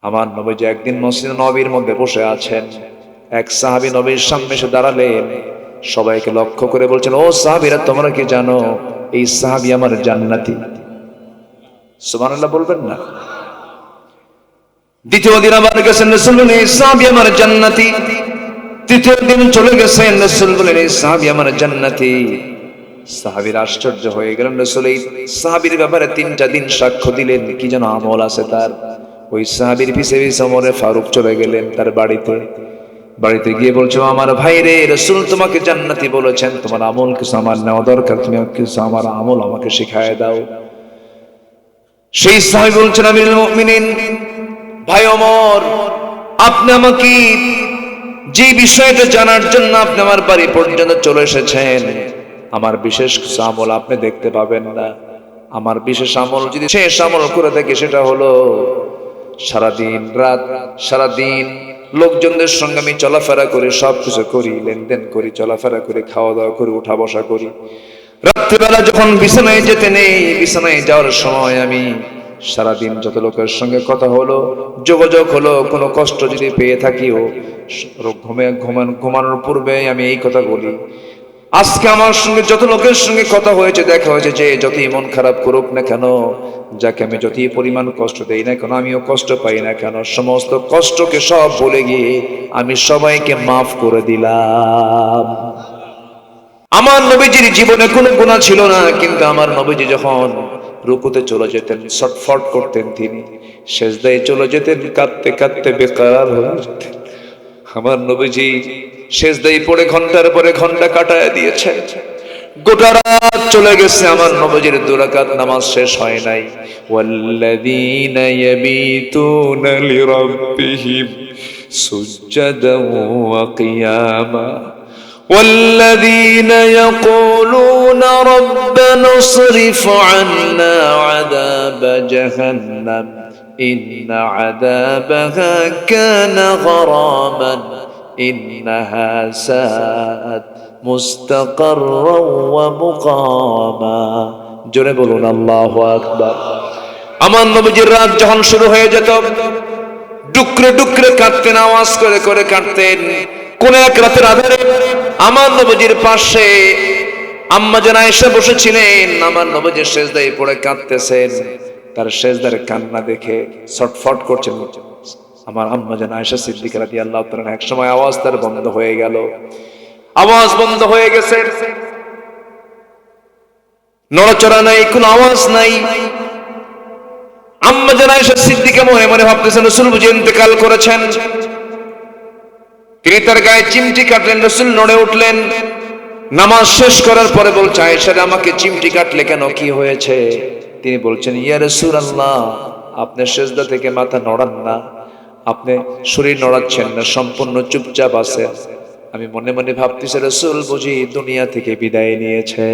আমার নবীজি একদিন মসজিদ নববীর মধ্যে বসে আছেন, এক সাহাবী নবীর সামনে এসে দাঁড়ালেন, সবাইকে লক্ষ্য করে বলছেন, ও সাহাবীরা, তোমরা কি জানো এই সাহাবী আমার জান্নাতি? সুবহানাল্লাহ বলবেন না? দ্বিতীয় দিন আবার গেছেন, রাসূল বলেন এই সাহাবী আমার জান্নাতি। তৃতীয় দিন চলে গেছেন, রাসূল বলেন এই সাহাবী আমার জান্নাতি। সাহাবীরা আশ্চর্য হয়ে গেলেন, রাসূল এই সাহাবীর ব্যাপারে 3টা দিন সাক্ষ্য দিলেন, কি যেন আমল আছে তার। ওই সাহাবীর পিছে পিছে ওমরে ফারুক চলে গেলেন তার বাড়িতে গিয়ে বলছো, আমার ভাই রে, রাসূল তোমাকে জান্নাতি বলেছেন, তোমার আমল কিছু আমার নেওয়া দরকার, তুমি কিছু আমার আমল আমাকে শিখায় দাও। সেই সাহাবী বলছেন, আমিরুল মুমিনিন ভাই ওমর, আপনি আমাকে যে বিষয়টা জানার জন্য আপনি আমার বাড়ি পর্যন্ত চলে এসেছেন, আমার বিশেষ কিছু আমল আপনি দেখতে পাবেন না। আমার বিশেষ আমল যদি শেষ আমল করে থাকে, সেটা হলো সারাদিন রাত সারাদিন লোকজনদের সঙ্গে আমি চলাফেরা করি, সবকিছু করি, লেনদেন করি, চলাফেরা করি, খাওয়া দাওয়া করি, উঠা বসা করি। রাত্রিবেলা যখন বিছানায় যেতে নেই, বিছানায় যাওয়ার সময় আমি সারাদিন যত লোকের সঙ্গে কথা হলো, যোগাযোগ হলো, কোনো কষ্ট যদি পেয়ে থাকিও, ঘুমানোর পূর্বে আমি এই কথা বলি, আজকে আমার সঙ্গে যত লোকের সঙ্গে কথা হয়েছে, দেখা হয়েছে, যে যতই মন খারাপ করুক না কেন, যাকে আমি যতই পরিমাণ কষ্ট দেই না কেন, আমিও কষ্ট পাই না কেন, সমস্ত কষ্টকে সব ভুলে গিয়ে আমি সবাইকে মাফ করে দিলাম। আমার নবীজির জীবনে কোনো গুনাহ ছিল না, কিন্তু আমার নবীজি যখন রুকুতে চলে যেতেন, ছটফট করতেন, তিনি সেজদায় চলে যেতেন, কাঁদতে কাঁদতে বেকার হয়ে যেতেন। আমার নবীজি সেজদায় পড়ে ঘন্টার পরে ঘন্টা কাটায় দিয়েছেন, গোটা রাত চলে গেছে, আমার নবীজির 2 রাকাত নামাজ শেষ হয় নাই। ওয়াল্লাযীনা ইয়াবিতুনা লিরাব্বিহিম সুজদান ওয়া কিয়ামা والذين يقولون ربنا اصرف عنا عذاب جهنم إن عذابها كان غراما إنها ساءت مستقرا ومقاما জোরে বলুন আল্লাহু আকবার। আমার নবীজির রাত যখন শুরু হয়ে যেত, ডুকরে ডুকরে কাঁদতেন, আওয়াজ করে করে কাঁদতেন। কোন এক রাতের আধারে আমার নবীজির পাশে আম্মা জান আয়েশা বসেছিলেন, আমার নবীজি সেজদায় পড়ে কাঁদতেছেন, তার সেজদার কান্না দেখে ছটফট করছেন। আমার আম্মা জান আয়েশা সিদ্দিকা রাদিয়াল্লাহু তাআলা এক সময় আওয়াজ তার বন্ধ হয়ে গেল, আওয়াজ বন্ধ হয়ে গেছে, নড়াচড়া নাই, কোনো আওয়াজ নাই। আম্মা জান আয়েশা সিদ্দিকা মনে মনে ভাবতেছেন, রাসূল বুঝি ইন্তেকাল করেছেন। তিনি তার গায়ে চিমটি কাটলেন, রাসূল নড়ে উঠলেন। নামাজ শেষ করার পরে বলছে, আয়েশা আমাকে চিমটি কাটলে কেন, কি হয়েছে? তিনি বলছেন, ইয়া রাসূলুল্লাহ, আপনি সেজদা থেকে মাথা নড়ান না, আপনি শরীর নড়াচ্ছেন না, সম্পূর্ণ চুপচাপ আছেন। আমি মনে মনে ভাবতেছি, রাসূল বুঝি দুনিয়া থেকে বিদায় নিয়েছে।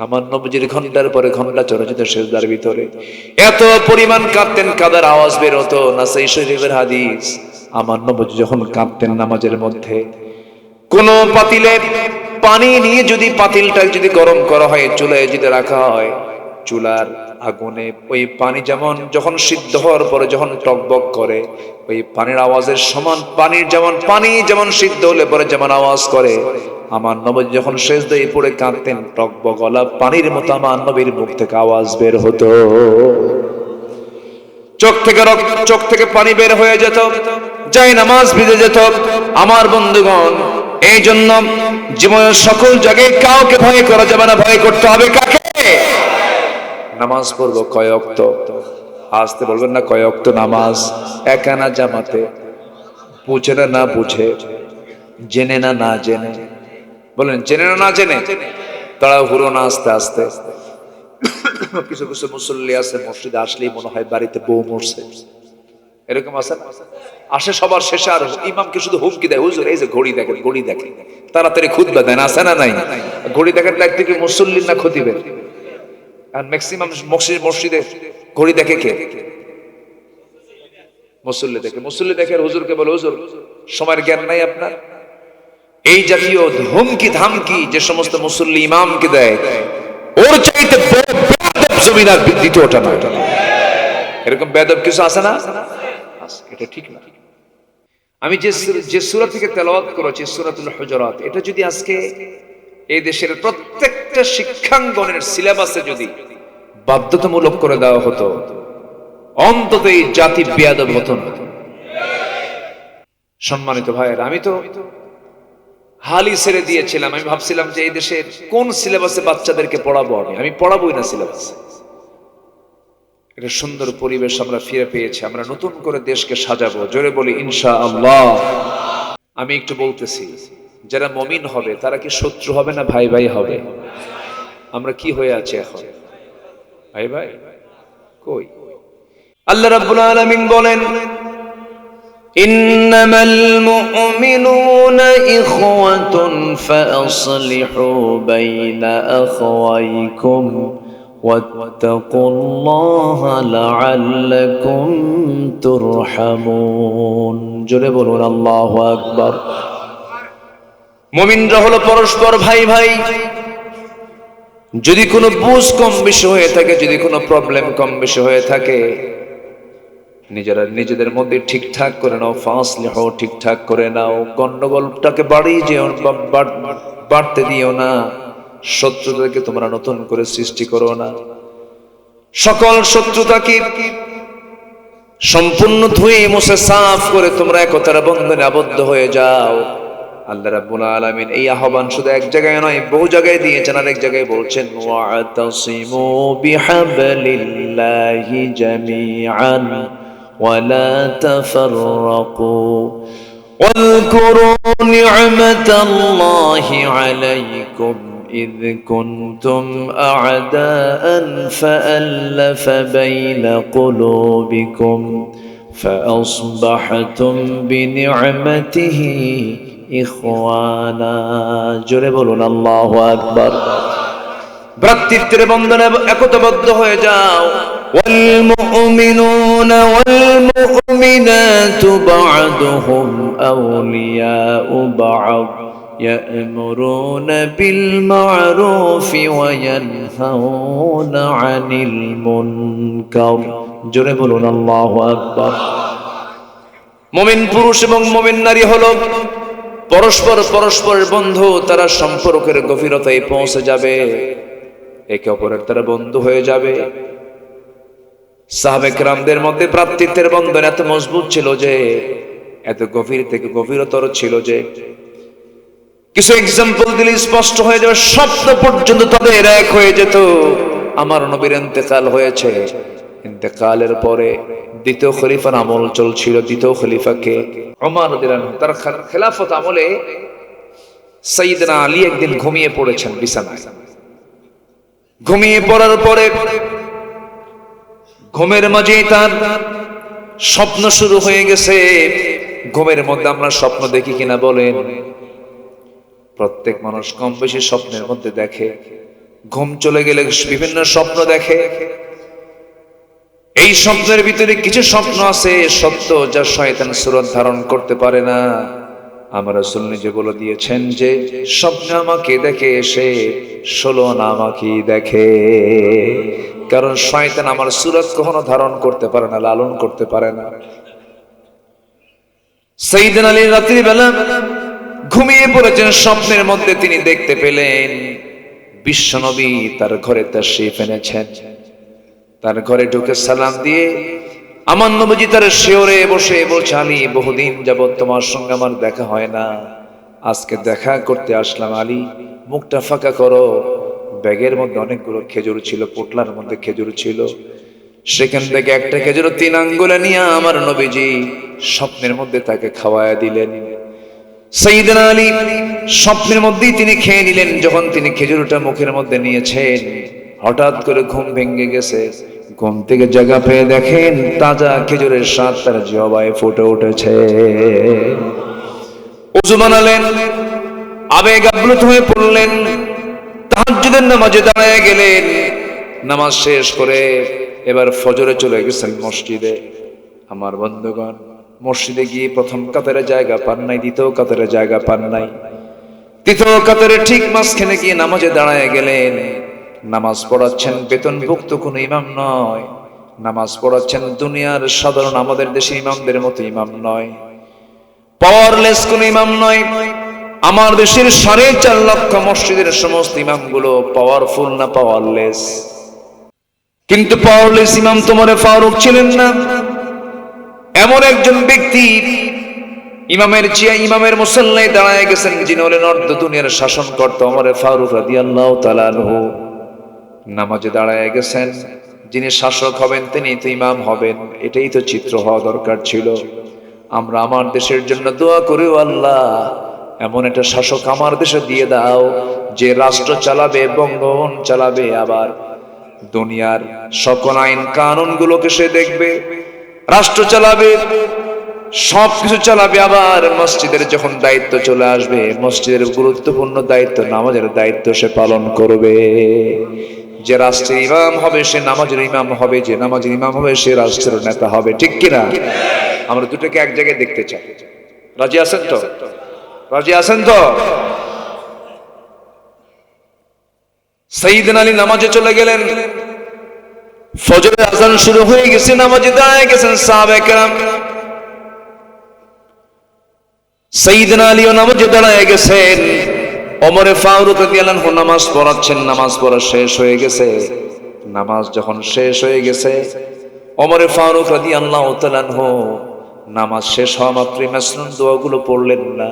আমার নবীজির ঘন্টার পরে ঘন্টা চলে যেত সেজদার ভিতরে, এত পরিমাণ কাঁদতেন, কাদার আওয়াজ বের হতো। নাসাই শরীফের হাদিস, আমার নবীজি যখন কাঁদতেন নামাজের মধ্যে, কোন পাতিলে পানি নিয়ে যদি পাতিলটা যদি গরম করা হয়, চুলায় যদি রাখা হয়, চুলার আগুনে ওই পানি যেমন যখন সিদ্ধ হওয়ার পরে যখন টকবক করে, ওই পানির আওয়াজের সমান পানি যেমন সিদ্ধ হলে পরে যেমন আওয়াজ করে, আমার নবী যখন সেজদায় পড়ে কাঁদতেন, টকবক গলা পানির মতো আমার নবীর মুখ থেকে আওয়াজ বের হতো। চোখ থেকে পানি বের হয়ে যেত, যাই নামাজ ভিজে যেত। আমার বন্ধুগণ, এই জন্য জীবনের সকল জায়গায় কাউকে ভয় করা যাবে না, ভয় করতে হবে কাকে? নামাজ পড়বো কয় ওয়াক্ত? আসতে বলবেন না, কয় ওয়াক্ত নামাজ? একানা জামাতে, বুঝে না না বুঝে, জেনে না না জেনে। বলেন জেনে না না জেনে, তাড়াহুড়ো না, আস্তে আস্তে। কিছু কিছু মুসল্লি আছে, মসজিদে আসলেই মনে হয় বাড়িতে বউ মরছে, এরকম আছে না? আসে সবার শেষে, আর ইমামকে শুধু হুমকি দেয়, হুজুর এই যে ঘড়ি দেখেন, ঘড়ি দেখেন, তাড়াতাড়ি খুতবা দেন, আছে না নাই? ঘড়ি দেখেন লাগতে কি মুসল্লির না খতিবের? আর ম্যাক্সিমাম মসজিদে ঘড়ি দেখে কে? মুসল্লি দেখে। মুসল্লি দেখে হুজুরকে বলে, হুজুর সময়ের জ্ঞান নাই আপনার? এই জাতীয় হুমকি ধামকি যে সমস্ত মুসল্লি ইমামকে দেয়, ওর চাইতে বড় বেয়াদব জমিন আর দ্বিতীয়টা নয়। এরকম বেয়াদব কিছু আছে না? এটা ঠিক না। আমি যে সূরা থেকে তেলাওয়াত করেছি সূরাতুল হুজুরাত, এটা যদি আজকে এই দেশের প্রত্যেকটা শিক্ষাঙ্গনের সিলেবাসে যদি বাধ্যতামূলক করে দেওয়া হতো, অন্তত এই জাতি বেয়াদব হতো না। সম্মানিত ভাইয়েরা, আমি তো হালই ছেড়ে দিয়েছিলাম। আমি ভাবছিলাম যে এই দেশের কোন সিলেবাসে বাচ্চাদেরকে পড়াবো, আমি পড়াবোই না সিলেবাসে। একটা সুন্দর পরিবেশ আমরা ফিরে পেয়েছি, আমরা নতুন করে দেশকে সাজাবো। জোরে বলি ইনশাআল্লাহ। আমি একটু বলতেছি, যারা মুমিন হবে তারা কি শত্রু হবে না ভাই ভাই হবে? আমরা কি হয়ে আছি এখন? ভাই ভাই কই? আল্লাহ রাব্বুল আলামিন বলেন, ইন্নামাল মুমিনুনা ইখওয়াতুন ফাসলিহু বাইনা আখওয়াইকুম ওয়াত্তাকুল্লাহা লাআল্লাকুম তুরহামুন। জোরে বলুন আল্লাহু আকবার। মুমিনরা হলো পরস্পর ভাই ভাই। যদি কোনো বুঝ কম বেশি হয়ে থাকে, যদি কোনো প্রবলেম কম বেশি হয়ে থাকে, নিজেরা নিজেদের মধ্যে ঠিকঠাক করে নাও, ফাসলিহু ঠিকঠাক করে নাও। গন্ডগোলটাকে বাড়তে দিও না, শত্রুতাকে তোমরা নতুন করে সৃষ্টি করো না। সকল শত্রুতাকে সম্পূর্ণ ধুয়ে মুছে সাফ করে তোমরা একতার বন্ধনে আবদ্ধ হয়ে যাও। আল্লাহ রাব্বুল আলামিন এই আহ্বান শুধু এক জায়গায় নয়, বহু জায়গায় দিয়েছেন। আর এক জায়গায় বলছেন, ওয়াতাসিমু বিহাবলিল্লাহি জামিআন ওয়ালা তাফাররাকু ওয়াযকুরু নি'মাতাল্লাহি আলাইকুম إذ كنتم أعداء فألف بين قلوبكم فأصبحتم بنعمته إخوانا। জোরে বলুন আল্লাহু আকবার। ভ্রাতৃত্বের বন্ধনে একতাবদ্ধ হয়ে যাও। والمؤمنون والمؤمنات بعضهم أولياء بعض يأمرون بالمعروف وينهون عن المنكر। জোরে বলুন আল্লাহু আকবার। মুমিন পুরুষ এবং মুমিন নারী হলো পরস্পরের বন্ধু। তারা সম্পর্কের গভীরতায় পৌঁছে যাবে, একে অপরের তারা বন্ধু হয়ে যাবে। সাহাবে কেরামদের মধ্যে ভ্রাতৃত্বের বন্ধন এত মজবুত ছিল যে, এত গভীর থেকে গভীরতর ছিল যে, কিছু এক্সাম্পল দিলে স্পষ্ট হয়ে যাবে। স্বপ্ন পর্যন্ত তাদের এক হয়ে যেত। আমার নবীর ইন্তেকাল হয়েছে, ইন্তেকালের পরে দ্বিতীয় খলিফার আমল চলছিল। দ্বিতীয় খলিফাকে ওমর রাদিয়াল্লাহু আনহু, তার খেলাফত আমলে সাইয়েদনা আলী একদিন ঘুমিয়ে পড়েছেন বিছানায়। ঘুমিয়ে পড়ার পরে ঘুমের মাঝে তার স্বপ্ন শুরু হয়ে গেছে। ঘুমের মধ্যে আমরা স্বপ্ন দেখি কিনা বলেন? প্রত্যেক মানুষ কম বেশি স্বপ্নের মধ্যে দেখে। ঘুম চলে গেলে বিভিন্ন স্বপ্ন দেখে। এই স্বপ্নের ভিতরে কিছু স্বপ্ন আছে সত্য, যা শয়তান সুরত ধারণ করতে পারে না। আমার রাসূল নিজে বলে দিয়েছেন যে, স্বপ্ন আমাকে দেখে এসে 16 আনা আমাকে দেখে। কারণ শয়তান আমার সুরত কখনো ধারণ করতে পারে না, লালন করতে পারে না। সাইয়েদনা আলী রাত্রি বেলা ঘুমিয়ে পড়েছেন। স্বপ্নের মধ্যে তিনি দেখতে পেলেন বিশ্বনবী তার ঘরে তাশরীফ এনেছেন। তার ঘরে ঢুকে সালাম দিয়ে আমার নবীজি তার শিয়রে বসে বলছে, আলী, বহুদিন যাবত তোমার সঙ্গে আমার দেখা হয় না, আজকে দেখা করতে আসলাম। আলী, মুখটা ফাঁকা করো। ব্যাগের মধ্যে অনেকগুলো খেজুর ছিল, পোটলার মধ্যে খেজুর ছিল। সেখান থেকে একটা খেজুর 3 আঙ্গুলে নিয়ে আমার নবীজি স্বপ্নের মধ্যে তাকে খাওয়ায়া দিলেন। সাইয়েদনা আলী স্বপ্নের মধ্যেই তিনি খেয়ে নিলেন। যখন তিনি খেজুরটা মুখের মধ্যে নিয়েছেন, হঠাৎ করে ঘুম ভেঙে গেছে। ঘুম থেকে জায়গা পেয়ে দেখেন তাজা খেজুরের স্বাদ তার জিহ্বায় ফুটে উঠেছে। ওযু বানালেন, আবেগ আপ্লুত হয়ে পড়লেন। তাহাজ্জুদের নামাজে দাঁড়ায় গেলেন। নামাজ শেষ করে এবার ফজরে চলে গেছেন মসজিদে। আমার বন্ধুগণ, মসজিদে গিয়ে প্রথম কাতারে জায়গা পান নাই, দ্বিতীয় কাতারে জায়গা পান নাই। তৃতীয় কাতারে ঠিক মাঝখানে গিয়ে নামাজে দাঁড়ায় গেলেন। নামাজ পড়াচ্ছেন বেতনভুক্ত কোনো ইমাম নয়, নামাজ পড়াচ্ছেন দুনিয়ার সাধারণ আমাদের দেশে ইমামদের মতো ইমাম নয়, পাওয়ারলেস কোন ইমাম নয়। আমার দেশের 4.5 লক্ষ মসজিদের সমস্ত ইমামগুলো পাওয়ারফুল না পাওয়ারলেস? কিন্তু পাওয়ারলেস ইমাম তোমার ফারুক ছিলেন না। এমন একজন ব্যক্তি ইমামের মুসল্লায় দাঁড়ায় গেছেন, যিনি হলেন অর্ধ দুনিয়ার শাসনকর্তা ওমর ফারুক রাদিয়াল্লাহু তাআলা আনহু। নামাজে দাঁড়ায় গেছেন, যিনি শাসক হবেন তিনি তো ইমাম হবেন, এটাই তো চিত্র হওয়া দরকার ছিল। আমরা আমার দেশের জন্য দোয়া করি, আল্লাহ এমন একটা শাসক আমার দেশে দিয়ে দাও যে রাষ্ট্র চালাবে, বঙ্গভবন চালাবে, আবার দুনিয়ার সকল আইন কানুন গুলোকে সে দেখবে, রাষ্ট্র চালাবে, সবকিছু চালাবে। আবার মসজিদের যখন দায়িত্ব চলে আসবে, মসজিদের গুরুত্বপূর্ণ দায়িত্ব, নামাজের দায়িত্ব সে পালন করবে। যে রাষ্ট্রের ইমাম হবে সে নামাজের ইমাম হবে, যে নামাজের ইমাম হবে সে রাষ্ট্রের নেতা হবে, ঠিক কিনা? আমরা দুটোকে এক জায়গায় দেখতে চাই। রাজি আছেন তো? রাজি আছেন তো? সাইয়েদনা আলী নামাজে চলে গেলেন, ফজরের আযান শুরু হয়ে গেছে, নামাজে দাঁড়ায় গেছেন সাহাবায়ে কেরাম। সাইয়েদনা আলীও নামাজে দাঁড়ায় গেছেন, ওমর ফারুক রাদিয়াল্লাহু আনহু নামাজ পড়াচ্ছেন। নামাজ পড়া শেষ হয়ে গেছে। নামাজ যখন শেষ হয়ে গেছে, ওমর ফারুক রাদিয়াল্লাহু তাআলা আনহু নামাজ শেষ হওয়া মাত্রই মাসনুন দোয়াগুলো পড়লেন না।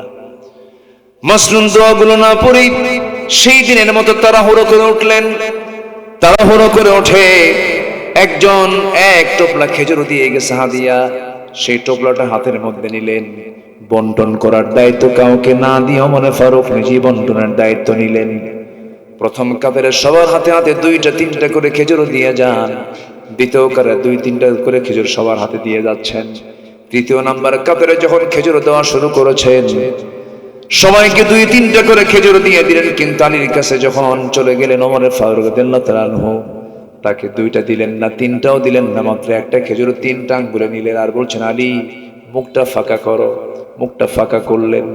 মাসনুন দোয়াগুলো না পড়ে সেই দিনের মতো তাড়াহুড়ো করে উঠলেন। তাড়াহুড়ো করে উঠে একজন এক টোপলা খেজুর দিয়ে গেছে হাদিয়া, সেই টোপলাটা হাতের মধ্যে নিলেন। বন্টন করার দায়িত্ব কাউকে না দিয়ে ওমর ফারুক নিজেই বন্টনের দায়িত্ব নিলেন। প্রথম কাফের সবার হাতে হাতে 2-3টা করে খেজুর দিয়ে যান, দ্বিতীয় কারে 2-3টা করে খেজুর সবার হাতে দিয়ে যাচ্ছেন। তৃতীয় নাম্বার কাফের যখন খেজুর দেওয়া শুরু করেছেন, সবাইকে 2-3টা করে খেজুর দিয়ে দিলেন। কিন্তু আলীর কাছে যখন চলে গেলেন ওমর ফারুক রাদিয়াল্লাহু তাআলা আনহু, তাকে 2টা দিলেন না, 3টাও দিলেন না, মাত্র একটা খেজুর 3টা আঙ্গুলে নিলেন। আর বলছেন, আলী মুখটা ফাঁকা করো। মুখটা ফাঁকা করলেন,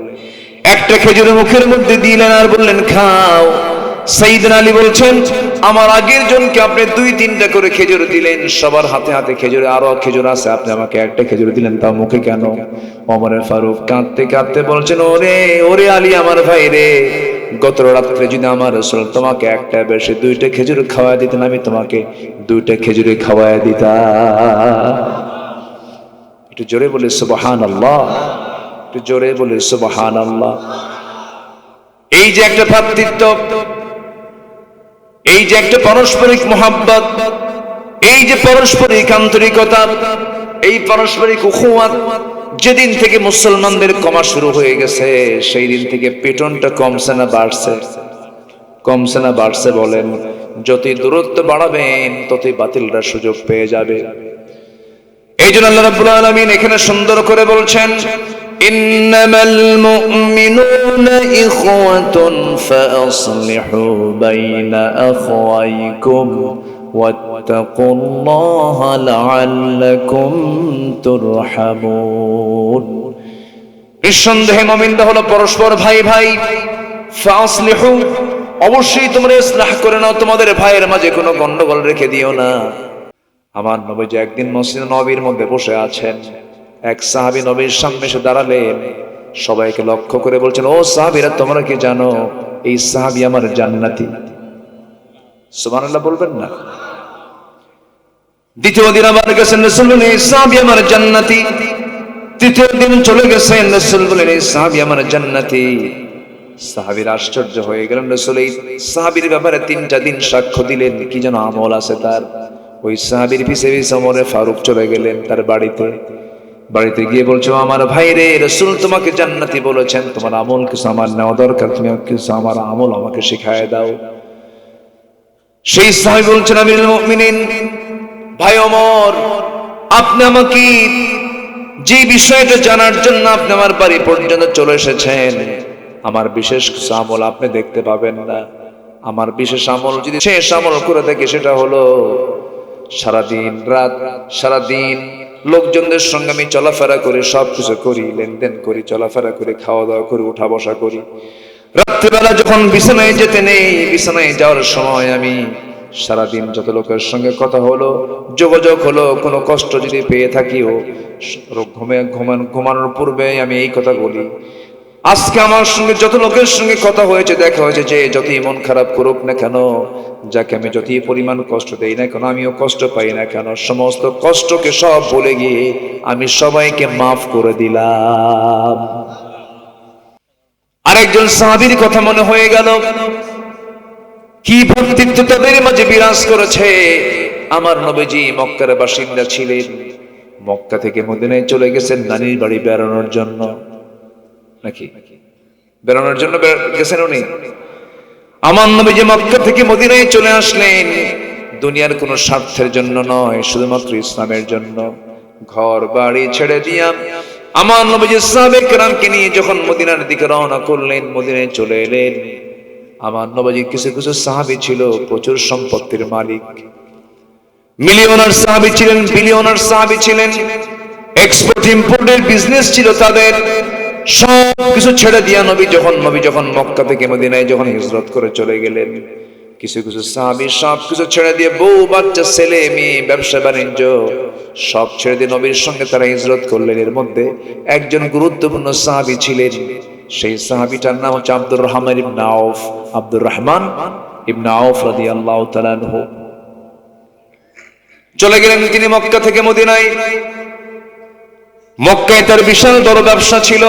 একটা খেজুর মুখের মধ্যে দিলেন আর বললেন, খাও। সাইয়েদনা আলী বলছেন, আমার আগের জনকে আপনি 2-3টা করে খেজুর দিলেন, সবার হাতে হাতে খেজুর, আরো খেজুর আছে, আপনি আমাকে একটা খেজুর দিলেন, তা মুখে কেন? ওমর ফারুক কাঁদতে কাঁদতে বলছেন, ওরে ওরে আলী আমার ভাই রে, গত রাত্রে যদি আমার রাসূল তোমাকে একটা বেশি 2টা খেজুর খাওয়ায় দিতেন, আমি তোমাকে 2টা খেজুরে খাওয়ায় দিতাম। একটু জোরে বলে সুবহানাল্লাহ, একটু জোরে বলে সুবহানাল্লাহ। এই যে একটা ভ্রাতৃত্ব, এই যে একটা পারস্পরিক মহব্বত, এই যে পারস্পরিক আন্তরিকতা, এই পারস্পরিক উখুয়াত যেদিন থেকে মুসলমানদের কমা শুরু হয়ে গেছে, সেই দিন থেকে পেটনটা কমছে না বাড়ছে? কমছে না বাড়ছে? বলেন। যতই দূরত্ব বাড়াবেন ততই বাতিলরা সুযোগ পেয়ে যাবে। এই জন্য আল্লাহ রাব্বুল আলামিন এখানে সুন্দর করে বলছেন, ইন্নামাল মুমিনুনা ইখওয়াতুন ফাসলিহু বাইনা আখওয়াইকুম ওয়াত্তাকুল্লাহা লাআল্লাকুম তুরহামুন। নিঃসন্দেহে মুমিনরা হলো পরস্পর ভাই ভাই। ফাসলিহু, অবশ্যই তোমরা ইসলাহ করে নাও, তোমাদের ভাইয়ের মাঝে কোনো গন্ডগোল রেখে দিও না। আমার নবীজি একদিন মসজিদ নববীর মধ্যে বসে আছেন, এক সাহাবী নবীর সামনে এসে দাঁড়ালেন, সবাইকে লক্ষ্য করে বলছেন, ও সাহাবীরা তোমরা কি জানো এই সাহাবী আমার জান্নাতি? সুবহানাল্লাহ বলবেন না? দ্বিতীয় দিন আবার গেছেন, রাসূল বলেন এই সাহাবী আমার জান্নাতি। তৃতীয় দিন চলে গেছেন, রাসূল বলেন এই সাহাবী আমার জান্নাতি। সাহাবীরা আশ্চর্য হয়ে গেলেন। রাসূল এই সাহাবীর ব্যাপারে 3টা দিন সাক্ষ্য দিলেন, কি যেন আমল আছে তার। ওই সাহাবীর পিছে পিছে ওমর ফারুক চলে গেলেন তার বাড়িতে। বাড়িতে গিয়ে বলছো, আমার ভাই রে, রাসূল তোমাকে জান্নাতি বলেছেন, তোমার আমল কিছু আমার নেওয়া দরকার, তুমি কিছু আমার আমল আমাকে শিখায় দাও। সেই সাহাবী বলছেন, আমিরুল মুমিনিন ভাই ওমর, আপনি আমাকে যে বিষয়টা জানার জন্য আপনি আমার বাড়ি পর্যন্ত চলে এসেছেন, আমার বিশেষ কিছু আমল আপনি দেখতে পাবেন না। আমার বিশেষ আমল যদি শেষ আমল করে থাকে, সেটা হলো সারাদিন রাত, সারাদিন লোকজনদের সঙ্গে আমি চলাফেরা করি, সবকিছু করি, লেনদেন করি, চলাফেরা করি, খাওয়া দাওয়া করি, উঠা বসা করি। রাত্রিবেলা যখন বিছানায় যেতে নেই, বিছানায় যাওয়ার সময় আমি সারাদিন যত লোকের সঙ্গে কথা হলো, যোগাযোগ হলো, কোনো কষ্ট যদি পেয়ে থাকিও, ঘুমানোর পূর্বে আমি এই কথা বলি, আজকে আমার সঙ্গে যত লোকের সঙ্গে কথা হয়েছে, দেখা হয়েছে, যে যতই মন খারাপ করুক না কেন, যাকে আমি যতই পরিমাণ কষ্ট দেই না কেন, আমিও কষ্ট পাই না কেন, সমস্ত কষ্টকে সব ভুলে গিয়ে আমি সবাইকে মাফ করে দিলাম। আরেকজন সাহাবীর কথা মনে হয়ে গেল, কি ভক্তিত্ব তাদের মাঝে বিরাজ করেছে। আমার নবীজি মক্কার বাসিন্দা ছিলেন, মক্কা থেকে মদিনায় চলে গেছেন নানির বাড়ি বেড়ানোর জন্য, নাকি বেড়ানোর জন্য গেছেন উনি। আমার নবীজি মক্কা থেকে মদিনায় চলে আসলেন দুনিয়ার কোনো স্বার্থের জন্য নয়, শুধুমাত্র ইসলামের জন্য। ঘর বাড়ি ছেড়ে দিয়া আমার নবীজি সাহাবায়ে কেরামকে নিয়ে যখন মদিনার দিকে রওনা করলেন, মদিনায় চলে এলেন। আমার নবীজি কিছু কিছু সাহাবী ছিল প্রচুর সম্পত্তির মালিক, মিলিয়নার সাহাবী ছিলেন, বিলিয়নার সাহাবী ছিলেন, এক্সপোর্ট ইম্পোর্টের বিজনেস ছিল তাদের। সব কিছু ছেড়ে দিয়া নবী যখন মক্কা থেকে মদিনায় যখন হিজরত করে চলে গেলেন, কিছু কিছু সাহাবী সব কিছু ছেড়ে দিয়ে, বউ বাচ্চা ছেলে মেয়ে, ব্যবসা বাণিজ্য সব ছেড়ে দিয়ে নবীর সঙ্গে তারা হিজরত করলেন। এর মধ্যে একজন গুরুত্বপূর্ণ সাহাবী ছিলেন, সেই সাহাবীটার নাম হচ্ছে আব্দুর রহমান ইবনে আউফ। আব্দুর রহমান ইবনে আউফ রাদিয়াল্লাহু তাআলা আনহু চলে গেলেন তিনি মক্কা থেকে মদিনায়। মক্কায় তার বিশাল বড় ব্যবসা ছিল,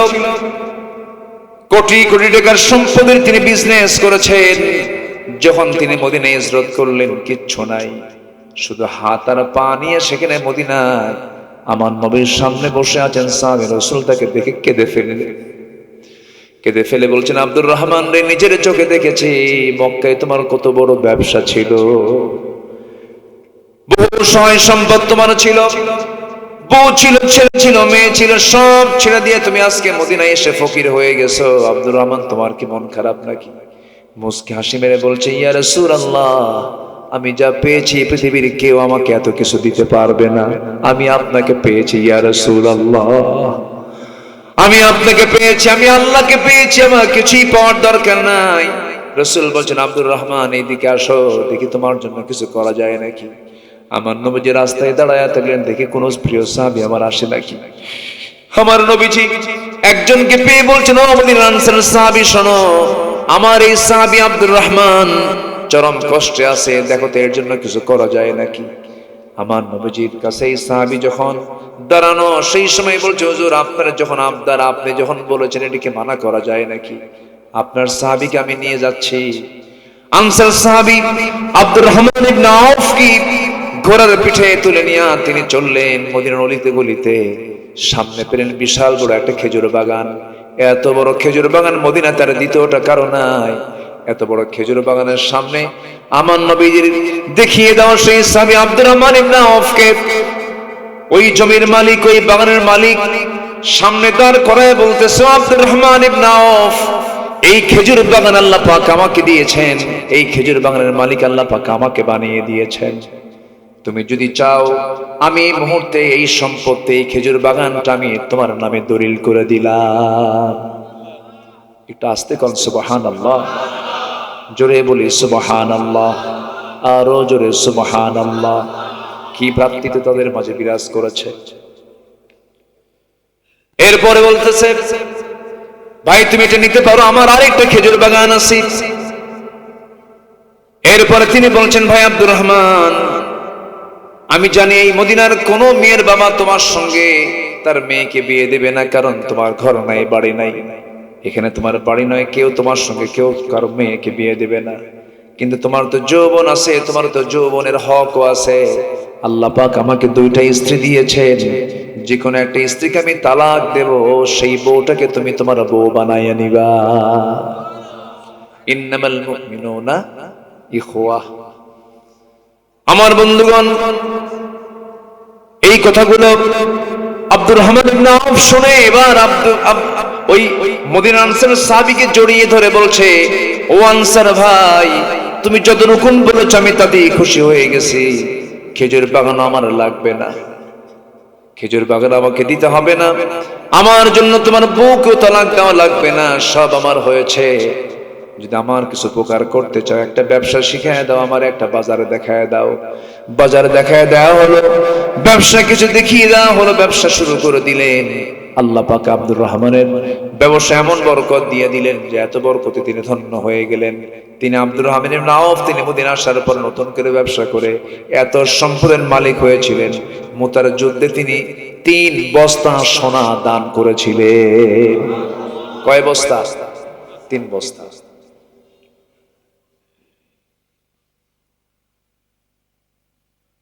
কোটি কোটি টাকার সম্পদের তিনি বিজনেস করেছেন। যখন তিনি মদিনায় হিজরত করলেন, কিচ্ছু নাই, শুধু হাত আর পা নিয়ে সেখানে মদিনায় আমার নবীর সামনে বসে আছেন সাহাবী। রাসূল তাকে দেখে কেঁদে ফেলে বলছেন, আব্দুর রহমান রে, নিজের চোখে দেখেছি মক্কায় তোমার কত বড় ব্যবসা ছিল, বহু সহায় সম্পদ তোমার ছিল, বউ ছিল, ছেলে ছিল, মেয়ে ছিল, সব ছেড়ে দিয়ে তুমি আজকে মদিনায় এসে ফকির হয়ে গেছো। আব্দুর রহমান, তোমার কি মন খারাপ নাকি? মুস্কি হাসি মেরে বলছে, ইয়া রাসূলুল্লাহ, আমি যা পেয়েছি পৃথিবীর কেউ আমাকে এত কিছু দিতে পারবে না। আমি আপনাকে পেয়েছি ইয়া রাসূলুল্লাহ, আমি আপনাকে পেয়েছি, আমি আল্লাহকে পেয়েছি, আমার কিছুই পাওয়ার দরকার নাই। রাসূল বলছেন, আব্দুর রহমান এইদিকে আসো, দেখি তোমার জন্য কিছু করা যায় নাকি। আমার নবীজি রাস্তায় দাঁড়ায় থাকলেন, দেখে কোন প্রিয় সাহাবী আমার আসে নাকি। আমার নবীজি একজনকে পেয়ে বলছেন, ও মদিনার আনসার সাহাবী, শোনো, আমার এই সাহাবী আব্দুর রহমান চরম কষ্টে আছে, দেখো তো এর জন্য কিছু করা যায় নাকি। আমার নবীজির কাছে এই সাহাবী যখন দাঁড়ানো, সেই সময় বলছে, হুজুর, আপনার যখন আবদার, আপনি যখন বলেছেন, এটিকে মানা করা যায় নাকি? আপনার সাহাবীকে আমি নিয়ে যাচ্ছি। আনসার সাহাবী আব্দুর রহমান ইবনে আউফ কি ঘোড়ার পিঠে তুলে নিয়ে তিনি চললেন মদিনার অলিতে গলিতে। সামনে পেলেন বিশাল বড় একটা খেজুর বাগান। এত বড় খেজুর বাগান মদিনা তার দ্বিতীয়টা কারো নাই। এত বড় খেজুর বাগানের সামনে আমার নবীজির দেখিয়ে দেওয়া সেই সাহাবী আব্দুর রহমান ইবনে আউফকে ওই জমির মালিক, ওই বাগানের মালিক সামনে দাঁড় করায় বলতেছে, আব্দুর রহমান ইবনে আউফ, এই খেজুর বাগান আল্লাহ পাক আমাকে দিয়েছেন, এই খেজুর বাগানের মালিক আল্লাহ পাক আমাকে বানিয়ে দিয়েছেন। তুমি যদি চাও, আমি এই মুহূর্তে এই সম্পত্তি, এই খেজুর বাগানটা আমি তোমার নামে দলিল করে দিলাম। একটু আস্তে কোন সুবহানাল্লাহ, জোরে বলি সুবহানাল্লাহ, আরো জোরে সুবহানাল্লাহ। কি প্রাপ্তিতে তাদের মাঝে বিরাজ করেছে। এরপরে বলতেছে, ভাই তুমি এটা নিতে পারো, আমার আরেকটা খেজুর বাগান আছে। এরপরে তিনি বলছেন, ভাই আব্দুর রহমান, আমি জানি এই মদিনার কোন মেয়ের বাবা তোমার সঙ্গে তার মেয়েকে বিয়ে দেবে না, কারণ তোমার ঘর নাই, বাড়ি নাই, এখানে তোমার বাড়ি নয়, কেউ তোমার সঙ্গে কেউ কারো মেয়েকে বিয়ে দেবে না। কিন্তু তোমার তো যৌবন আছে, তোমার তো যৌবনের হকও আছে। আল্লাহ পাক আমাকে দুইটা স্ত্রী দিয়েছেন, যে কোনো একটা স্ত্রীকে আমি তালাক দেব, সেই বউটাকে তুমি তোমার বউ বানাইয়া নিবা। ইন্নামাল মুমিনুনা ইখওয়া। আমার বন্ধুগণ, এই কথাগুলো আব্দুর রহমান ইবনে আউফ শুনে এবার ওই মদিনার আনসার সাহাবীকে জড়িয়ে ধরে বলছে, ও আনসার ভাই, তুমি যত রকম বলেছো আমি তাতেই খুশি হয়ে গেছি। খেজুর বাগান আমার লাগবে না, খেজুর বাগান আমাকে দিতে হবে না, আমার জন্য তোমার বউকেও তালাক দেওয়া লাগবে না, সব আমার হয়েছে। যদি আমার কিছু উপকার করতে চাও, একটা ব্যবসা শিখায় দাও, আমার একটা বাজারে দেখায় দাও। বাজারে দেখায় দেওয়া হলো, ব্যবসা কিছু দেখিয়ে দেওয়া হলো, ব্যবসা শুরু করে দিলেন। আল্লাহ পাক আব্দুর রহমানের ব্যবসা এমন বরকত দিয়ে দিলেন যে এত বরকতে তিনি ধন্য হয়ে গেলেন। তিনি আব্দুর রহমান ইবনে আউফ, তিনি মদিনা আসার পর নতুন করে ব্যবসা করে এত সম্পদের মালিক হয়েছিলেন। মুতার যুদ্ধে তিনি 3 বস্তা সোনা দান করেছিলেন। কয় বস্তা? 3 বস্তা।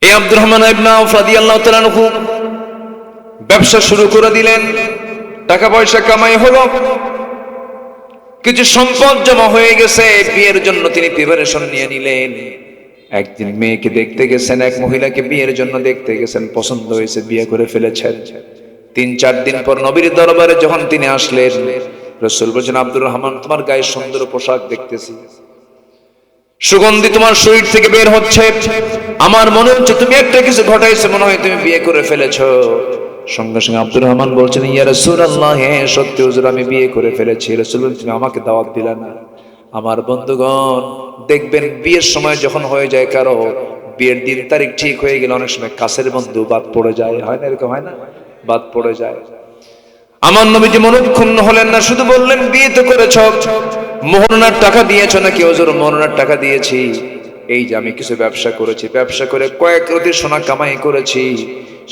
এই আব্দুর রহমান ইবনে আউফ রাদিয়াল্লাহু তাআলা আনহু ব্যবসা শুরু করে দিলেন। টাকা পয়সা কামাই হলো, কিছু সম্পদ জমা হয়ে গেছে। বিয়ের জন্য তিনি প্রিপারেশন নিয়ে নিলেন। একদিন মেয়েকে দেখতে গেছেন, এক মহিলাকে বিয়ের জন্য দেখতে গেছেন, পছন্দ হয়েছে, বিয়ে করে ফেলেছেন। 3-4 দিন পর নবীর দরবারে যখন তিনি আসলেন, রাসূল বলেছেন, আব্দুর রহমান, তোমার গায়ে সুন্দর পোশাক দেখতেছি, সুগন্ধি তোমার শরীর থেকে বের হচ্ছে, আমার মনে হচ্ছে তুমি একটা কিছু ঘটাইছো, মনে হয় তুমি বিয়ে করে ফেলেছো। সঙ্গে সঙ্গে আব্দুর রহমান বলছেন, ইয়া রাসূলুল্লাহ, হ্যাঁ সত্যি হুজুর, আমি বিয়ে করে ফেলেছি। রাসূল বলেন, তুমি আমাকে দাওয়াত দিলা না। আমার বন্ধুগণ, দেখবেন বিয়ের সময় যখন হয়ে যায় কারো, বিয়ের দিন তারিখ ঠিক হয়ে গেলে অনেক সময় কাছের বন্ধু বাদ পড়ে যায়, হয় না? এরকম হয় না? বাদ পড়ে যায়। আমার নবীজি মনক্ষুণ্ণ হলেন না, শুধু বললেন, বিয়ে তো করেছ, মোহরানার টাকা দিয়েছ নাকি? হুজুর, মোহরানার টাকা দিয়েছি। এই যে আমি কিছু ব্যবসা করেছি, ব্যবসা করে কয়েক রতি সোনা কামাই করেছি,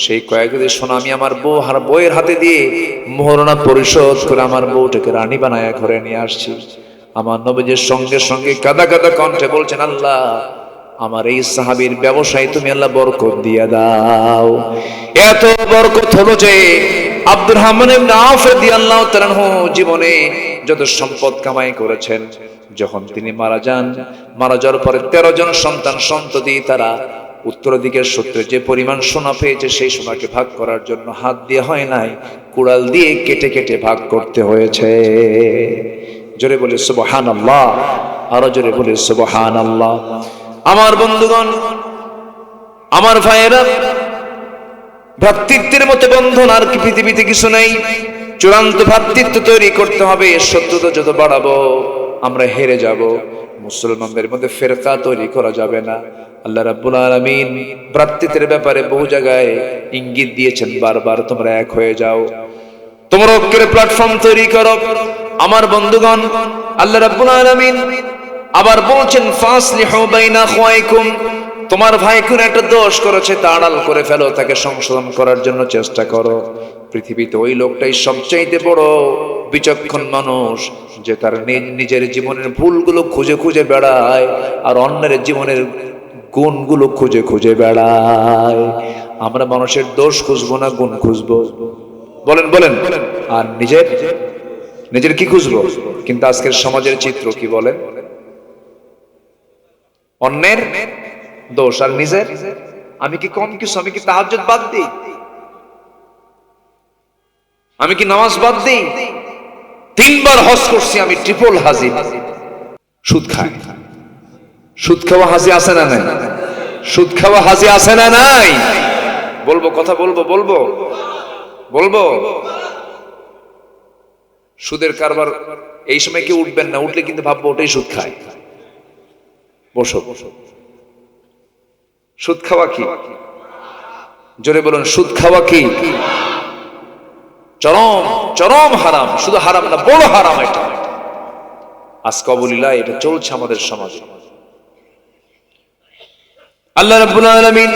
সেই কয়েক রতি সোনা আমি আমার বউয়ের হাতে দিয়ে মোহরানা পরিশোধ করে আমার বউটাকে রানী বানায়া ঘরে নিয়ে আসছি। আমার নবীজির সঙ্গে সঙ্গে কাঁদা কাঁদা কণ্ঠে বলছেন, আল্লাহ, আমার এই সাহাবীর ব্যবসায় তুমি আল্লাহ বরকত দিয়ে দাও। এত বরকত হলো যে আব্দুর রহমান ইবনে আউফ রাদিয়াল্লাহু তাআলা আনহু জীবনে যত সম্পদ কামাই করেছেন, যখন তিনি মারা যান, মারা যাওয়ার পরে 13 জন সন্তান সন্ততি, তারা উত্তরাধিকার সূত্রে যে পরিমাণ সোনা পেয়েছে, সেই সোনাকে ভাগ করার জন্য হাত দিয়ে হয় নাই, কুড়াল দিয়ে কেটে কেটে ভাগ করতে হয়েছে। জোরে বলে সুবহানাল্লাহ, আরো জোরে বলে সুবহানাল্লাহ। আমার বন্ধুগণ, আমার ভাইয়েরা, ভ্রাতৃত্বের মতো বন্ধন আর কি পৃথিবীতে কিছু নেই। চূড়ান্ত ভ্রাতৃত্ব তৈরি করতে হবে। শত্রুতা যত বাড়াবো আমরা হেরে যাব। মুসলমানদের মধ্যে ফেরকা তৈরি করা যাবে না। আল্লাহ রাব্বুল আলামিন ভ্রাতৃত্বের ব্যাপারে বহু জায়গায় ইঙ্গিত দিয়েছেন, বারবার তোমরা এক হয়ে যাও, তোমরা ঐক্যের প্ল্যাটফর্ম তৈরি করো। আমার বন্ধুগণ, আল্লাহ রাব্বুল আলামিন আবার বলছেন, ফাসলিহু বাইনা আখওয়াইকুম, তোমার ভাই কোন একটা দোষ করেছে, তা আড়াল করে ফেলো, তাকে সংশোধন করার জন্য চেষ্টা করো। পৃথিবীতে ওই লোকটাই সবচাইতে বড় বিচক্ষণ মানুষ, যে তার নিজের জীবনের ভুলগুলো খুঁজে খুঁজে বেড়ায় আর অন্যের জীবনের গুণগুলো খুঁজে খুঁজে বেড়ায়। আমরা মানুষের দোষ খুঁজবো না, গুণ খুঁজবো। বলেন বলেন। আর নিজের কি খুঁজবো? কিন্তু আজকের সমাজের চিত্র কি বলেন? অন্যের দোষ আর নিজের। আমি কি কম কিছু? আমি কি তাহাজ্জুদ বাদ দিই? আমি কি নামাজ বাদ দিই? 3 বার হজ করছি, আমি ট্রিপল হাজি। সুদ খাই। সুদ খাওয়া হাজি আছে না নাই? সুদ খাওয়া হাজি আছে না নাই? বলবো, কথা বলবো, বলবো বলবো। সুদের কারবার এই সময় কেউ উঠবেন না, উঠলে কিন্তু ভাববো ওটাই সুদ খায়। বসো। সুদ খাওয়া কি? জোরে বলুন, সুদ খাওয়া কি? চরম চরম হারাম। শুধু হারাম না, বড় হারাম এটা। আজকে অবলীলায় এটা চলছে আমাদের সমাজে। আল্লাহ রাব্বুল আলামিন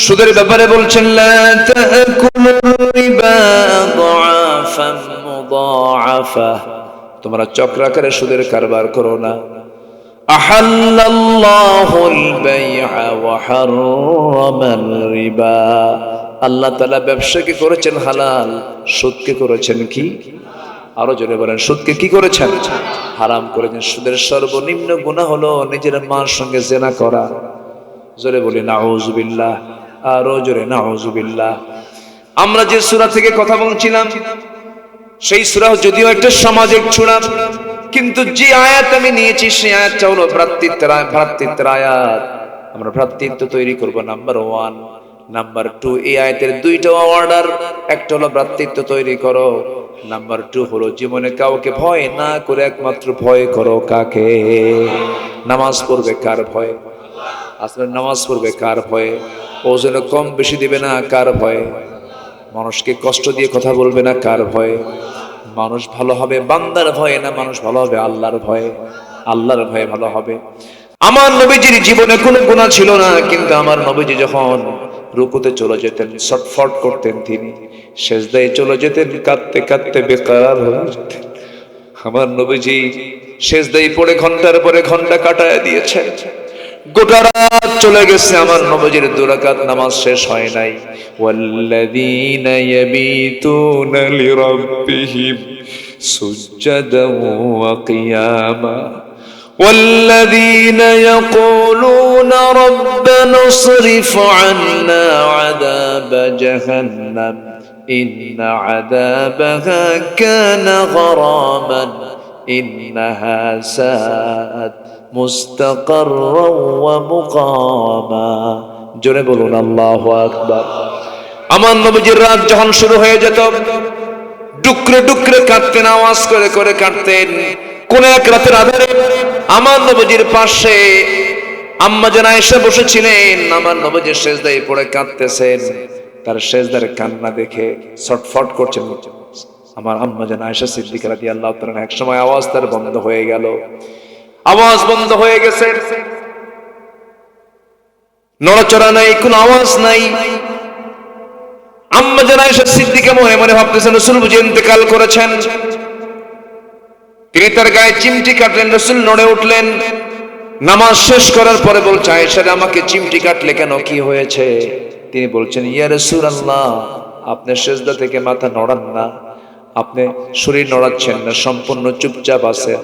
সুদের ব্যাপারে বলছেন, লা তাকুলুর রিবা দুআফান মুদাআফা, তোমরা চক্রাকারে সুদের কারবার করো না। আহাল্লাল্লাহুল বাইআ ওয়া হারামার রিবা, আল্লাহ তাআলা ব্যবসাকে করেছেন হালাল, সুদকে করেছেন কি? আরো জোরে বলেন, সুদকে কি করেছেন? হারাম করেছেন। সুদের সর্বনিম্ন গুনাহ হলো নিজের মার সঙ্গে জিনা করা। জোরে বলি নাউযুবিল্লাহ, আরো জোরে নাউযুবিল্লাহ। আমরা যে সূরা থেকে কথা বলছিলাম, সেই সূরা যদিও একটা সামাজিক সূরা, কিন্তু যে আয়াত আমি নিয়েছি সেই আয়াতটা হলো ভ্রাতৃত্বের আয়াত। আমরা ভ্রাতৃত্ব তৈরি করব, নাম্বার 1। নাম্বার 2, এই আয়াতের 2টা অর্ডার। একটা হলো ভ্রাতৃত্ব তৈরি করো, নাম্বার 2 হলো জীবনে কাউকে ভয় না করে একমাত্র ভয় করো কাকে? নামাজ পড়বে কার ভয়ে? আসলে নামাজ পড়বে কার ভয়ে? ওজন কম বেশি দিবে না কার ভয়ে? মানুষকে কষ্ট দিয়ে কথা বলবে না কার ভয়ে? মানুষ ভালো হবে বান্দার ভয়ে না মানুষ ভালো হবে আল্লাহর ভয়ে? আল্লাহর ভয়ে ভালো হবে। আমার নবীজির জীবনে কোনো গুনাহ ছিল না, কিন্তু আমার নবীজি যখন রুকুতে চলে যেতেন ছটফট করতেন, তিনি সেজদায় চলে যেতেন কাঁদতে কাঁদতে বেকার হয়ে যেতেন। আমার নবীজি সেজদায় পড়ে ঘন্টার পরে ঘন্টা কাটায় দিয়েছেন, গোটা রাত চলে গেছে, আমার নবীজির 2 রাকাত নামাজ শেষ হয় নাই। ওয়াল্লাযীনা ইয়াবিতুনা লিরাব্বিহিম সুজদান ওয়া কিয়ামা والذين يقولون ربنا اصرف عنا عذاب جهنم إن عذابها كان غراما إنها ساءت مستقرا ومقاما জোরে বলুন আল্লাহু আকবার। আমার নবীজির রাত যখন শুরু হয়ে যেত ডুকরে ডুকরে কাঁদতেন, আওয়াজ করে করে কাঁদতেন। কোন এক রাতের আধারে আমার নবীজির পাশে আম্মা জান আয়েশা বসেছিলেন, আমার নবীজি সেজদায় পড়ে কাঁদতেছেন, তার সেজদার কান্না দেখে ছটফট করছেন। আমার আম্মা জান আয়েশা সিদ্দিকা রাদিয়াল্লাহু তাআলা এক সময় আওয়াজ তার বন্ধ হয়ে গেল, আওয়াজ বন্ধ হয়ে গেছে, নড়াচড়া নাই, কোনো আওয়াজ নাই। আম্মা জান আয়েশা সিদ্দিকা মনে মনে ভাবতেছেন রাসূল বুঝি ইন্তেকাল করেছেন। তিনি তার গায়ে চিমটি কাটলেন, রাসূল নড়ে উঠলেন। নামাজ শেষ করার পরে বলছে আয়েশা আমাকে চিমটি কাটলে কেন, কি হয়েছে? তিনি বলছেন ইয়া রাসূলুল্লাহ, আপনি সেজদা থেকে মাথা নড়ান না, আপনি শরীর নড়াচ্ছেন না, সম্পূর্ণ চুপচাপ আছেন।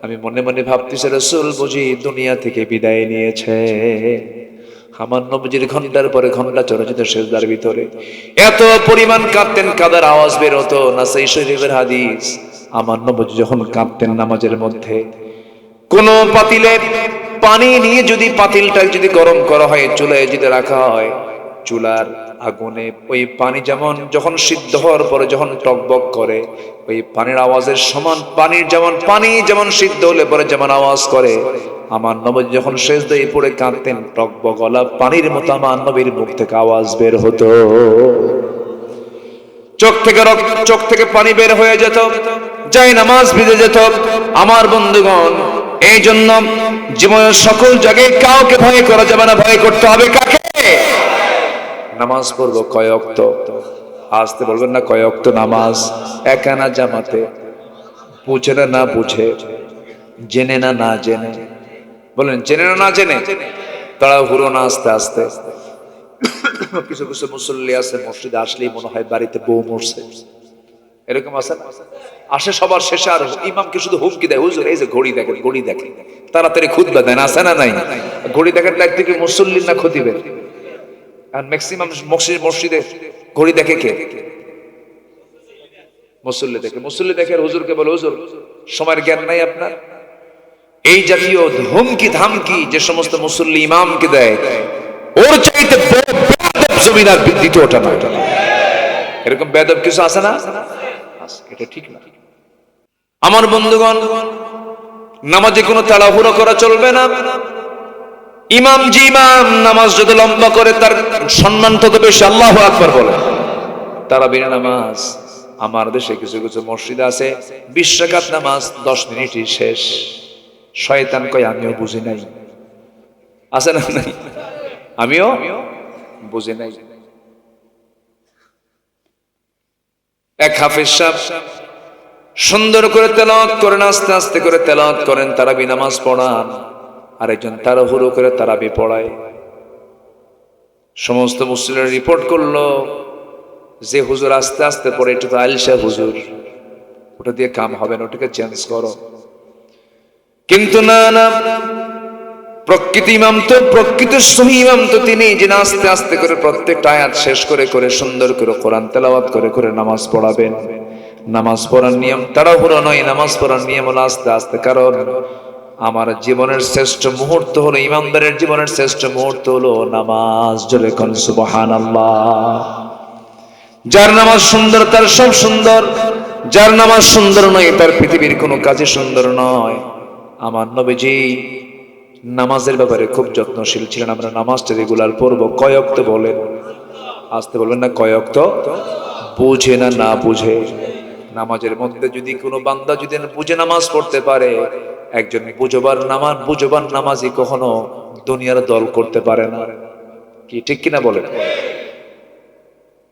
আমি মনে মনে ভাবতেছি রাসূল বুঝি দুনিয়া থেকে বিদায় নিয়েছে। আমার নবীজির ঘন্টার পরে ঘন্টা চলে যেত সেজদার ভিতরে, এত পরিমাণ কাঁদতেন, কাদার আওয়াজ বের হতো। নাসাই শরীফের হাদিস, আমার নবীজি যখন কাঁদতেন নামাজের মধ্যে, কোন পাতিলে পানি নিয়ে যদি পাতিলটা যদি গরম করা হয়, চুলায় যদি রাখা হয়, চুলার আগুনে ওই পানি যেমন যখন সিদ্ধ হওয়ার পরে যখন টকবক করে, ওই পানির আওয়াজের সমান পানি যেমন সিদ্ধ হলে পরে যেমন আওয়াজ করে, আমার নবী যখন সেজদায় পড়ে কাঁদতেন টকবক গলা পানির মতো আমার নবীর মুখ থেকে আওয়াজ বের হতো, চোখ থেকে পানি বের হয়ে যেত, যাই নামাজ ভিজে যেত। আমার বন্ধুগণ, এই জন্য জীবনের সকল জায়গায় কাউকে ভয় করা যাবে না, ভয় করতে হবে কাকে? নামাজ পড়বো কয় ওয়াক্ত? আসতে বলবেন না কয় ওয়াক্ত নামাজ? একা না জামাতে? বুঝে না না বুঝে? জেনে না না জেনে? বলেন জেনে না না জেনে? তাড়াহুড়ো না আস্তে আস্তে? কিছু কিছু মুসল্লি আছে মসজিদে আসলেই মনে হয় বাড়িতে বউ মরছে, এরকম আছে না? আসে সবার শেষে আর ইমামকে শুধু হুমকি দেয়, হুজুর এই যে ঘড়ি দেখেন, ঘড়ি দেখেন, তাড়াতাড়ি খুতবা দেন, আছে না নাই? ঘড়ি দেখার দায়িত্ব কি মুসল্লির না খতিবের? আর ম্যাক্সিমাম মসজিদে ঘড়ি দেখে কে? মুসল্লি দেখে। মুসল্লি দেখে আর হুজুরকে বলে হুজুর সময়ের জ্ঞান নাই আপনার? এই জাতীয় হুমকি ধামকি যে সমস্ত মুসল্লি ইমামকে দেয়, ওর চাইতে বড় বেয়াদব জমিদার দ্বিতীয়টা না। এরকম বেয়াদব কিছু আছে না? এটা ঠিক না। আমার বন্ধুগণ, নামাজে কোনো তাড়াহুড়ো করা চলবে না। ইমাম নামাজ যত লম্বা করে তার সম্মান তত বেশি। আল্লাহু আকবার বলে। তারাবির নামাজ আমার দেশে কিছু কিছু মসজিদ আছে 20 রাকাত নামাজ 10 মিনিটই শেষ। শয়তান কয় আমিও বুঝি নাই, আছে না নাই? আমিও বুঝি নাই। এক হাফেজ সাহেব সুন্দর করে তেলাওয়াত করেন, আস্তে আস্তে করে তেলাওয়াত করেন, তারাবি নামাজ পড়ান, আরেকজন তাড়াহুড়ো করে তারাবি পড়ায়। সমস্ত মুসলিমরা রিপোর্ট করলো যে হুজুর আস্তে আস্তে পড়ে এটা তো আলসা হুজুর, ওটা দিয়ে কাম হবে না, ওটাকে চেঞ্জ করো। কিন্তু না না, প্রকৃত ইমাম তো, প্রকৃত সহি ইমাম তো তিনি, যিনি আস্তে আস্তে করে প্রত্যেকটা আয়াত শেষ করে করে সুন্দর করে কোরআন তেলাওয়াত করে করে নামাজ পড়াবেন। নামাজ পড়ার নিয়ম তাড়াহুড়ো নয়, নামাজ পড়ার নিয়ম হলো আস্তে আস্তে। কারণ আমার জীবনের শ্রেষ্ঠ মুহূর্ত হলো, ইমানদারের জীবনের শ্রেষ্ঠ মুহূর্ত হলো নামাজ। জোরে কোন সুবহানাল্লাহ। যার নামাজ সুন্দর তার সব সুন্দর, যার নামাজ সুন্দর নয় তার পৃথিবীর কোনো কাজে সুন্দর নয়। আমার নবীজি নামাজের ব্যাপারে খুব যত্নশীল ছিলেন। আমরা নামাজটা রেগুলার পড়বো। কয় ওয়াক্ত বলেন? আসতে বলবেন না, কয় ওয়াক্ত? বুঝে না না বুঝে? নামাজের মধ্যে যদি কোনো বান্দা যদি বুঝে নামাজ পড়তে পারে, একজন বুঝবার নামাজি কখনো দুনিয়ার দল করতে পারে না। কি ঠিক কিনা বলেন?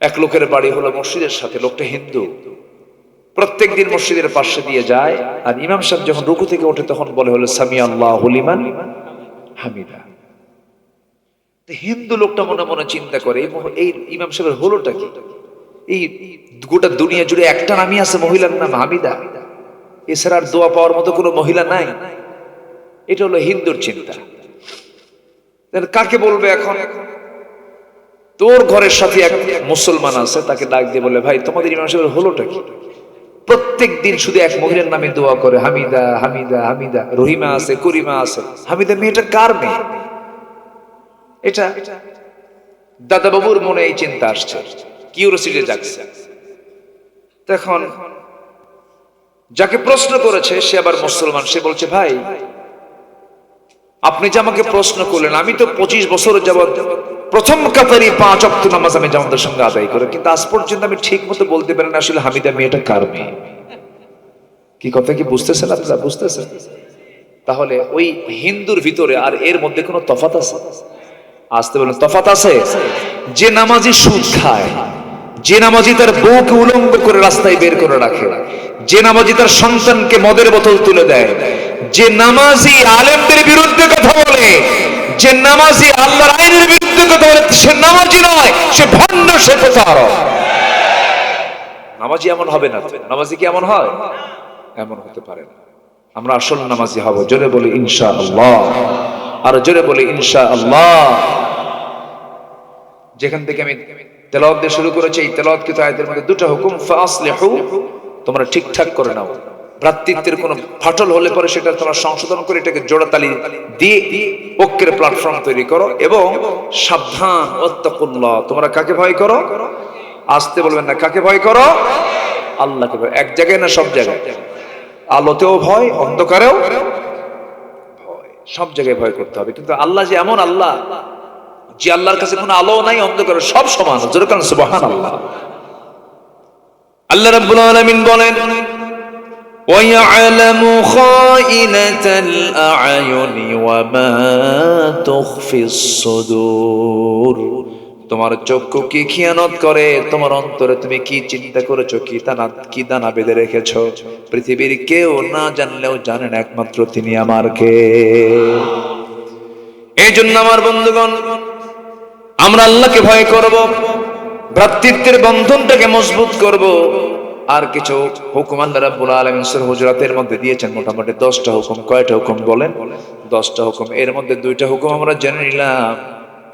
এক লোকের বাড়ি হলো মসজিদের সাথে, লোকটা হিন্দু। প্রত্যেক দিন মসজিদের পাশে দিয়ে যায়, আর ইমাম সাহেব যখন রুকু থেকে ওঠে তখন বলে হলো সামি আল্লাহু লিমান হামিদা। হিন্দু লোকটা মনে মনে চিন্তা করে এই ইমাম সাহেবের হলোটা কি? এই গোটা দুনিয়া জুড়ে একটা নামই আছে মহিলার নাম হামিদা, এছাড়া আর দোয়া পাওয়ার মতো কোনো মহিলা নাই। এটা হলো হিন্দুর চিন্তা। কাকে বলবে এখন? তোর ঘরের সাথে এক মুসলমান আছে, তাকে ডাক দিয়ে বলে ভাই তোমাদের ইমাম সাহেবের হলোটা কি? প্রত্যেক দিন শুধু এক মহিলার নামে দোয়া করে, হামিদা হামিদা হামিদা। রহিমা আছে, করিমা আছে, হামিদা মেয়েটা কার মেয়ে? এটা দাদা বাবুর মনে এই চিন্তা আসছে, কিউরিওসিটি জাগছে। তখন যাকে প্রশ্ন করেছে সে আবার মুসলমান। সে বলছে ভাই আপনি যে আমাকে প্রশ্ন করলেন, আমি তো 25 বছর যাবত প্রথম কাতারি 5 ওয়াক্ত নামাজ আমি জামাতের সঙ্গে আদায় করে, কিন্তু আজ পর্যন্ত আমি ঠিক মতো বলতে পারি না আসলে হামিদা মেয়েটা কার মেয়ে। কি কথা কি বুঝতেছেন আপনারা? বুঝতেছেন? তাহলে ওই হিন্দুর ভিতরে আর এর মধ্যে কোনো তফাৎ আছে? আসতে বলেন তফাৎ আছে? যে নামাজি সুদ খায়, যে নামাজি তার বউকে উলঙ্গ করে রাস্তায় বের করে রাখে, যে নামাজি তার সন্তানকে মদের বোতল তুলে দেয়, যে নামাজি আলেমদের বিরুদ্ধে কথা বলে, যে নামাজি আল্লাহর আইনের বিরুদ্ধে কথা বলে, সে নামাজি নয়, সে ভণ্ড, সে প্রতারক। নামাজি এমন হবে না। নামাজি কি এমন হয়? এমন হতে পারে না। আমরা আসল নামাজি হব। জোরে বলি ইনশাআল্লাহ, আর জোরে বলি ইনশাআল্লাহ। যেখান থেকে আমি তেলাওয়াত দিয়ে শুরু করেছি, এই তেলাওয়াত কিন্তু আয়াতের মধ্যে দুটো হুকুম, ফাসলিহু, তোমরা ঠিকঠাক করে নাও। ভ্রাতৃত্বের কোনো ফাটল হলে পরে সেটা তোমরা সংশোধন করে এটাকে জোড়াতালি দিয়ে ঐক্যের প্ল্যাটফর্ম তৈরি করো। এবং সাবধান, ওয়াত্তাকুল্লাহ, তোমরা কাকে ভয় করো? আসতে বলবেন না, কাকে ভয় করো? আল্লাহকে ভয়। এক জায়গায় না সব জায়গায়? আলোতেও ভয়, অন্ধকারেও ভয়, সব জায়গায় ভয় করতে হবে। কিন্তু আল্লাহ যে এমন আল্লাহ, যে আল্লাহর কাছে কোনো আলো নাই, অন্ধকার সব সমান। যেরকম সুবহানাল্লাহ। আল্লাহ রাব্বুল আলামিন বলেন وَيَعْلَمُ خَائِنَةَ الْأَعْيُنِ وَمَا تُخْفِي الصُّدُورُ। তোমার চক্ষু কি খিয়ানত করে, তোমার অন্তরে তুমি কি চিন্তা করেছো, কি দানা বেঁধে রেখেছো, পৃথিবীর কেউ না জানলেও জানেন একমাত্র তিনি আমার কে। এই জন্য আমার বন্ধুগণ, আমরা আল্লাহকে ভয় করব, ভ্রাতৃত্বের বন্ধনটাকে মজবুত করব। আর কিছু হুকুম আল্লাহ রাব্বুল আলামিন সূরা হুজুরাতের মধ্যে দিয়েছেন, মোটামুটি 10টা হুকুম। কয়টা হুকুম বলেন? 10টা হুকুম। এর মধ্যে 2টা হুকুম আমরা জেনে নিলাম,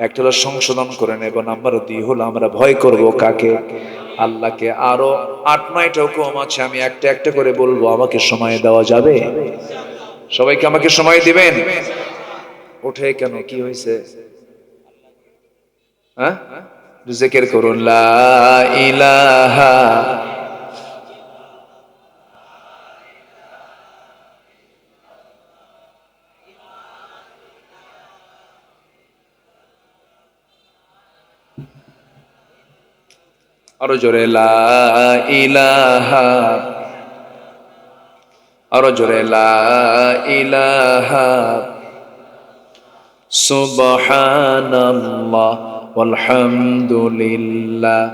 একটা হলো সংশোধন করে নেব, নাম্বার 2 হলো আমরা ভয় করব কাকে? আল্লাহকে। আরো 8-9টা হুকুম আছে, আমি একটা একটা করে বলবো। আমাকে সময় দেওয়া যাবে? সবাইকে আমাকে সময় দিবেন? ওঠে কেন, কি হয়েছে? হ্যাঁ, জিকির করুন লা ইলাহা। আরো জোরে লা ইলাহা, আরো জোরে লা ইলাহা সুবহানাল্লাহ ওয়ালহামদুলিল্লাহ।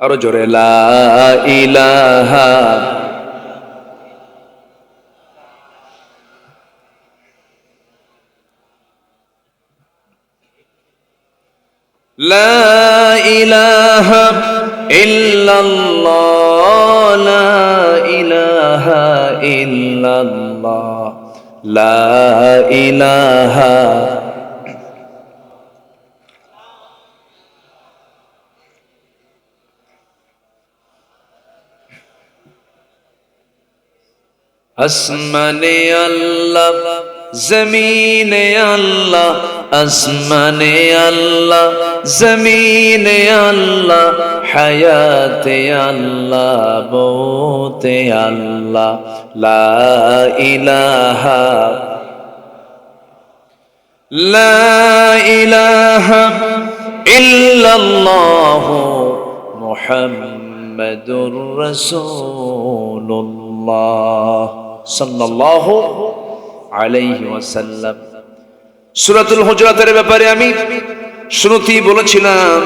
আরো জোরে লা ইলাহা, লা ইলাহা ইল্লাল্লাহ, লা ইলাহা ইল্লাল্লাহ, লা ইলাহা। আসমানে আল্লাহ, জমিনে আল্লাহ, আসমানে আল্লাহ, জমিনে আল্লাহ, হায়াতে আল্লাহ, মৌতে আল্লাহ, লা ইলাহা লা ইলাহা ইল্লাল্লাহ মুহাম্মাদুর রাসূলুল্লাহ সাল্লাল্লাহু আলাইহি ওয়াসাল্লাম। সূরাতুল হুজুরাতের ব্যাপারে আমি শুরুতেই বলেছিলাম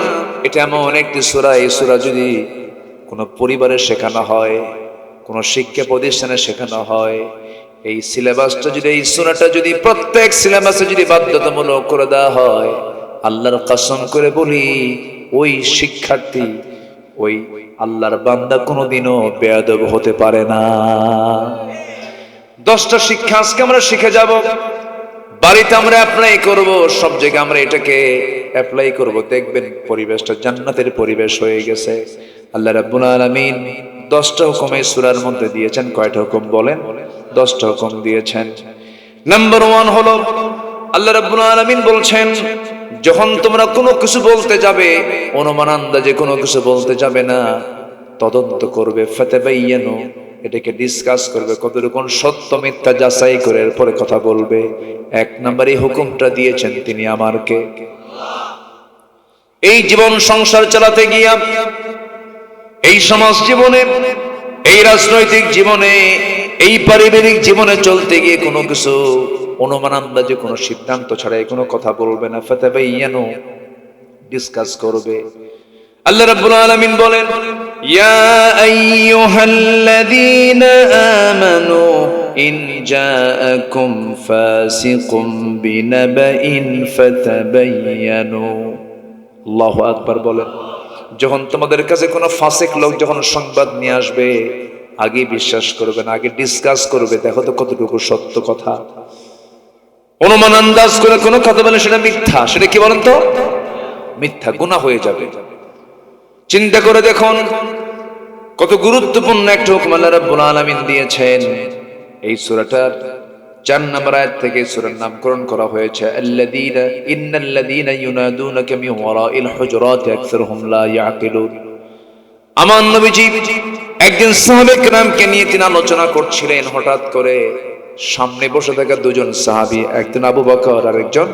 এটা এমন একটি সূরা, এই সূরা যদি কোনো পরিবারে শেখানো হয়, কোনো শিক্ষা প্রতিষ্ঠানে শেখানো হয়, এই সিলেবাসটা যদি, এই সূরাটা যদি প্রত্যেক সিলেবাসে যদি বাধ্যতামূলক করে দেওয়া হয়, আল্লাহর কসম করে বলি ওই শিক্ষার্থী, ওই আল্লাহর বান্দা কোনোদিনও বেয়াদব হতে পারে না। 10টা শিক্ষা আজকে আমরা শিখে যাব, বাড়িতে আমরা অ্যাপ্লাই করব, সব জায়গায় আমরা এটাকে অ্যাপ্লাই করব, দেখবেন পরিবেশটা জান্নাতের পরিবেশ হয়ে গেছে। আল্লাহ রাব্বুল আলামিন 10টা হুকুম এই সূরার মধ্যে দিয়েছেন। কয়টা হুকুম বলেন? 10টা হুকুম দিয়েছেন। নাম্বার 1 হলো আল্লাহ রাব্বুল আলামিন বলছেন, যখন তোমরা কোনো কিছু বলতে যাবে, অনুমান আন্দাজে কোনো কিছু বলতে যাবে না, তদন্ত করবে, ফাতাবায়ানু, এটাকে ডিসকাস করবে, কতটুকু সত্য মিথ্যা যাচাই করে এরপরে কথা বলবে। 1 নম্বর এই হুকুমটা দিয়েছেন তিনি আমারকে। এই জীবন সংসার চালাতে গিয়া, এই সমাজ জীবনে, এই রাজনৈতিক জীবনে, এই পারিবারিক জীবনে চলতে গিয়ে কোনো কিছু অনুমান আন্দাজে কোনো সিদ্ধান্ত ছাড়াই কোনো কথা বলবে না, ফাতাবায়ানু, ডিসকাস করবে। আল্লাহ রাব্বুল আলামিন বলেন, ইয়া আইয়ুহাল্লাযীনা আমানু ইন জাআকুম ফাসিকুম বিনাবাইন ফাতাবায়ানু। আল্লাহু আকবার বলেন। যখন তোমাদের কাছে কোনো ফাসিক লোক যখন সংবাদ নিয়ে আসবে, আগে বিশ্বাস করবে না, আগে ডিসকাস করবে, দেখো তো কতটুকু সত্য কথা। অনুমান আন্দাজ করে কোনো কথা বলে সেটা মিথ্যা, সেটা কি বলেন তো? মিথ্যা, গুনাহ হয়ে যাবে। চিন্তা করে দেখুন কত গুরুত্বপূর্ণ একটা হুকুম আল্লাহ রাব্বুল আলামিন দিয়েছেন। এই সূরাটার 4 নম্বর আয়াত থেকে সূরার নামকরণ করা হয়েছে, আল্লাযীনা ইন্নাল্লাযীনা ইউনাদুনাকা মিন ওয়ারাইল হুজুরাতি আকসারুহুম লা ইয়াকিলুন। আমার নবীজি একদিন সাহাবে কেরামকে নিয়ে তিনি আলোচনা করছিলেন, হঠাৎ করে সামনে বসে থাকা দুজন সাহাবী, একজন আবু বকর আর একজন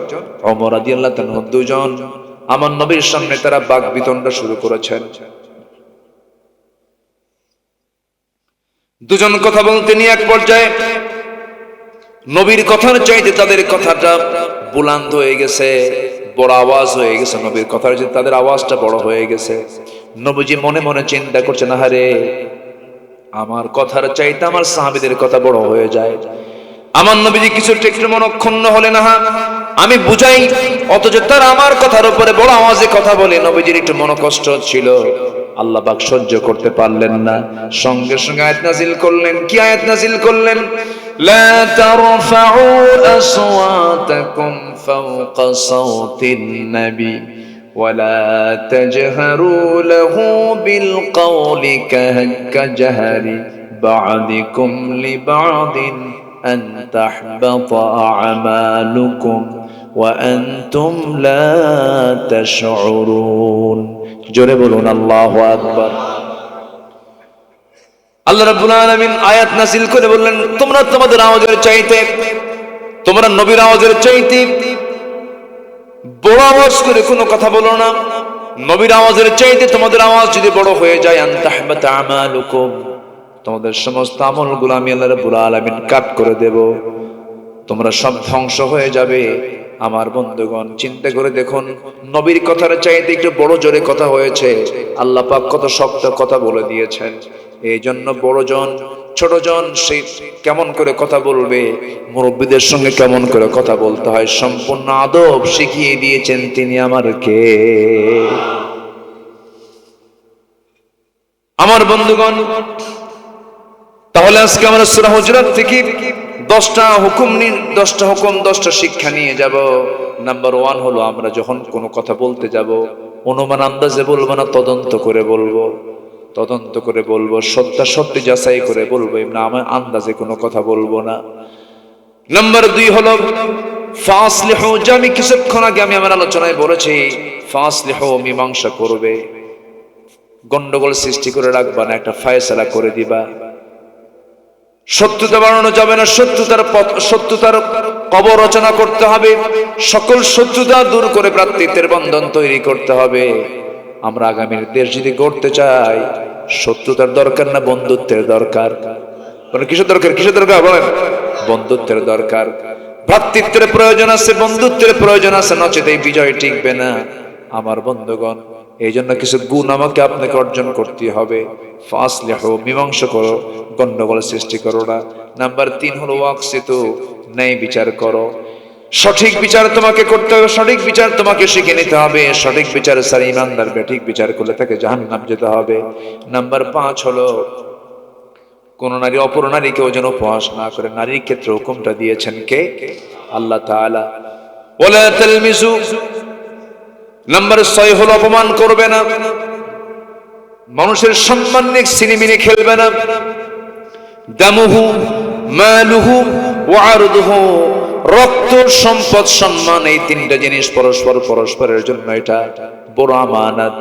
ওমর রাদিয়াল্লাহু তাআলা, দুজন আমার নবীর সামনে তারা বাকবিতণ্ডা শুরু করেছেন। দুজন কথা বলতে নিয়ে এক পর্যায়ে নবীর কথার চাইতে তাদের কথাটা বুলন্দ হয়ে গেছে, বড় আওয়াজ হয়ে গেছে। নবীর কথার চাইতে তাদের আওয়াজটা বড় হয়ে গেছে। নবীজি মনে মনে চিন্তা করছেন, আহারে আমার কথার চাইতে আমার সাহাবীদের কথা বড় হয়ে যায়। আমার নবীজি কিছু একটু মনক্ষুণ্ণ হলেন, না আমি বুঝাই, অথচ তার আমার কথার উপরে বড় আওয়াজে কথা বলে। নবীজির একটু মনকষ্ট ছিল, আল্লাহ পাক সহ্য করতে পারলেন না, সঙ্গে সঙ্গে আয়াত নাযিল করলেন। কি আয়াত নাযিল করলেন? লা তারফাউ আসওয়াতাকুম ফাওকা সাওতিন নবী ওয়ালা তাজহারু লাহু বিল কওলি কাজাহরি বা'দিকুম লিবা'দিন আন তাহবাতা আমালুকুম ওয়া আনতুম লা তাশউরুন। জোরে বলুন আল্লাহু আকবার। আল্লাহ রাব্বুল আলামিন আয়াত নাযিল করে বললেন, তোমরা তোমাদের আওয়াজের চাইতে, তোমরা নবীর আওয়াজের চাইতে বড় আওয়াজ করে কোনো কথা বলো না। নবীর আওয়াজের চাইতে তোমাদের আওয়াজ যদি বড় হয়ে যায়, আন তাহবাতা আমালুকুম, তোমাদের সমস্ত আমলগুলো আমি আল্লাহ রাব্বুল আলামিন কাট করে দেব, তোমরা সব ধ্বংস হয়ে যাবে। আমার বন্ধুগণ, চিন্তা করে দেখুন, নবীর কথার চাইতে একটু বড় জোরে কথা হয়েছে। আল্লাহ পাক কত শক্ত কথা বলে দিয়েছেন। এই জন্য বড়জন ছোটজন সে কেমন করে কথা বলবে, মুরব্বীদের সঙ্গে কেমন করে কথা বলতে হয়, সম্পূর্ণ আদব শিখিয়ে দিয়েছেন তিনি আমারকে। আমার বন্ধুগণ, তাহলে আজকে আমরা সূরা হুজুরাত থেকে 10টা হুকুম 10টা শিক্ষা নিয়ে যাব। নাম্বার 1 হলো, আমরা যখন কোনো কথা বলতে যাব, অনুমান আন্দাজে বলবো না, তদন্ত করে বলবো। তদন্ত করে বলবো, সত্যি যাচাই করে বলবো, না আমার আন্দাজে কোনো কথা বলবো না। নাম্বার 2 হলো, ফাসলিহু, যে আমি কিছুক্ষণ আগে আমি আমার আলোচনায় বলেছি, ফাসলিহু মীমাংসা করবে, গন্ডগোল সৃষ্টি করে রাখবা না, একটা ফায়সালা করে দিবা। শত্রুতা বাড়ানো যাবে না, শত্রুতার কবর রচনা করতে হবে, সকল শত্রুতা দূর করে ভ্রাতৃত্বের বন্ধন তৈরি করতে হবে। আমরা আগামীর দেশ যদি গড়তে চাই, শত্রুতার দরকার না বন্ধুত্বের দরকার? কিসের দরকার, কিসের দরকার বলেন? বন্ধুত্বের দরকার। ভ্রাতৃত্বের প্রয়োজন আছে, বন্ধুত্বের প্রয়োজন আছে, নচেত এই বিজয় টিকবে না আমার বন্ধুগণ। এই জন্য কিছু গুণ আমাকে আপনাকে অর্জন করতে হবে। ফাসলিহু, মীমাংসা করো, গন্ডগোল সৃষ্টি করো না। নাম্বার 3 হলো ওয়াকসিতু, ন্যায় বিচার করো। সঠিক বিচার তোমাকে করতে হবে, সঠিক বিচার তোমাকে শিখে নিতে হবে। সঠিক বিচার ছাড়া ইমানদার বেঠিক বিচার করলে তাকে জাহান্নাম যেতে হবে। নাম্বার 5 হলো কোন নারী অপর নারীকেও যেন উপহাস না করে। নারীর ক্ষেত্রে হুকুমটা দিয়েছেন কে? আল্লাহ তাআলা। ওয়ালা তালমিজু, নাম্বার 6 হলো অপমান করবে না, মানুষের সম্মান নিয়ে সিনেমিনে খেলবে না। দামুহু মালুহু ওয়া আরদুহু, রক্ত, সম্পদ, সম্মান, এই তিনটা জিনিস পরস্পরের জন্য এটা বড় আমানত।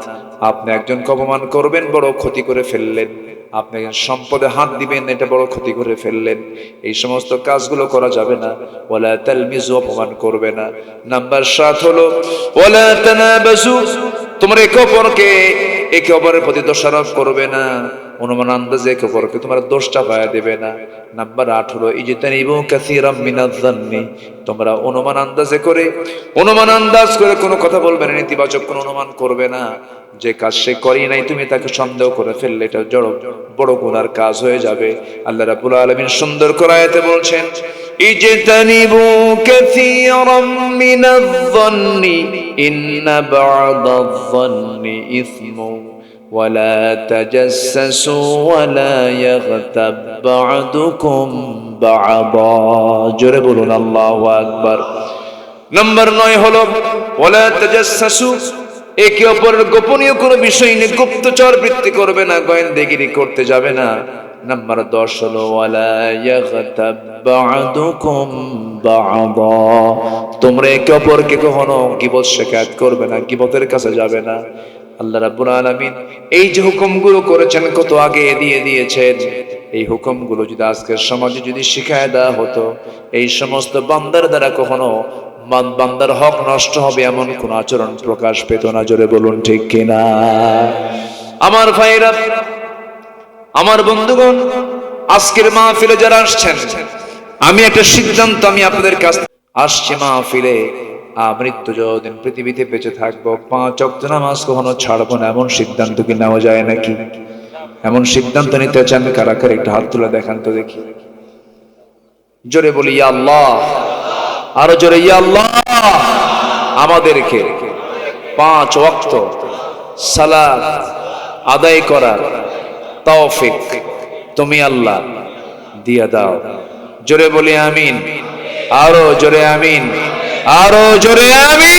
আপনি একজনকে অপমান করবেন, বড় ক্ষতি করে ফেললেন। আপনি সম্পদে হাত দিবেন, এটা বড় ক্ষতি করে ফেললেন। এই সমস্ত কাজগুলো করা যাবে না। ওয়ালা তালমিজু, অপমান করবে না। নাম্বার 7 হলো ওয়ালা তানাবাজু, তোমরা একে অপরের প্রতি দোষারোপ করবে না, অনুমান আন্দাজে একে অপরকে তোমরা দোষ চাপায়া দেবে না। নাম্বার 8 হলো ইজতানিবু কাসীরাম মিনাজ-জান্নি, তোমরা অনুমান আন্দাজ করে কোনো কথা বলবে না, নেতিবাচক কোনো অনুমান করবে না। যে কাজ সে করেই নাই, তুমি তাকে সন্দেহ করে ফেললে এটা বড় গুনার কাজ হয়ে যাবে। আল্লাহ রাব্বুল আলামিন সুন্দর করে আয়াতে বলছেন, ইজতানিবু কাসীরাম মিনাজ-জান্নি ইন্না বা'দাজ-জান্নি ইসমু ওয়ালা তাজাসসু ওয়ালা ইয়াগতাব বা'দুকুম বা'দা। জোরে বলুন আল্লাহু আকবার। নাম্বার 9 হলো ওয়ালা তাজাসসু, একে অপরের গোপনীয় কোনো বিষয় নিয়ে গুপ্তচর বৃত্তি করবে না, গোয়েন্দাগিরি করতে যাবে না। নাম্বার 10 হলো ওয়ালা ইয়াগতাব বা'দুকুম বা'দা, তোমরা একে অপরকে কখনো গীবত শিকায়ত করবে না, গীবতের কাছে যাবে না। আল্লাহ রাব্বুল আলামিন এই যে হুকুমগুলো করেছেন কত আগে দিয়ে দিয়েছেন, এই হুকুমগুলো যদি আজকের সমাজে যদি শিখায় দেওয়া হতো, এই সমস্ত বান্দার দ্বারা কখনো বান্দার হক নষ্ট হবে এমন কোন আচরণ প্রকাশ পেত না। জোরে বলুন ঠিক কিনা? আমার ভাইরা, আমার বন্ধুগণ, আজকের মাহফিলে যারা আসছেন, আমি একটা সিদ্ধান্ত আমি আপনাদের কাছে আসছি, মাহফিলে মৃত্যু যতদিন পৃথিবীতে বেঁচে থাকবো 5 ওয়াক্ত নামাজ কখনো ছাড়বো না, এমন সিদ্ধান্ত কি নেওয়া যায় নাকি? এমন সিদ্ধান্ত নিতে চান কারা কারা? একটা হাত তুলে দেখান তো দেখি। জোরে বলি ইয়া আল্লাহ, আরো জোরে ইয়া আল্লাহ। আমাদেরকে 5 ওয়াক্ত সালাত আদায় করার তৌফিক তুমি আল্লাহ দিয়া দাও। জোরে বলি আমিন, আরো জোরে আমিন, আরো জোরে আমিন।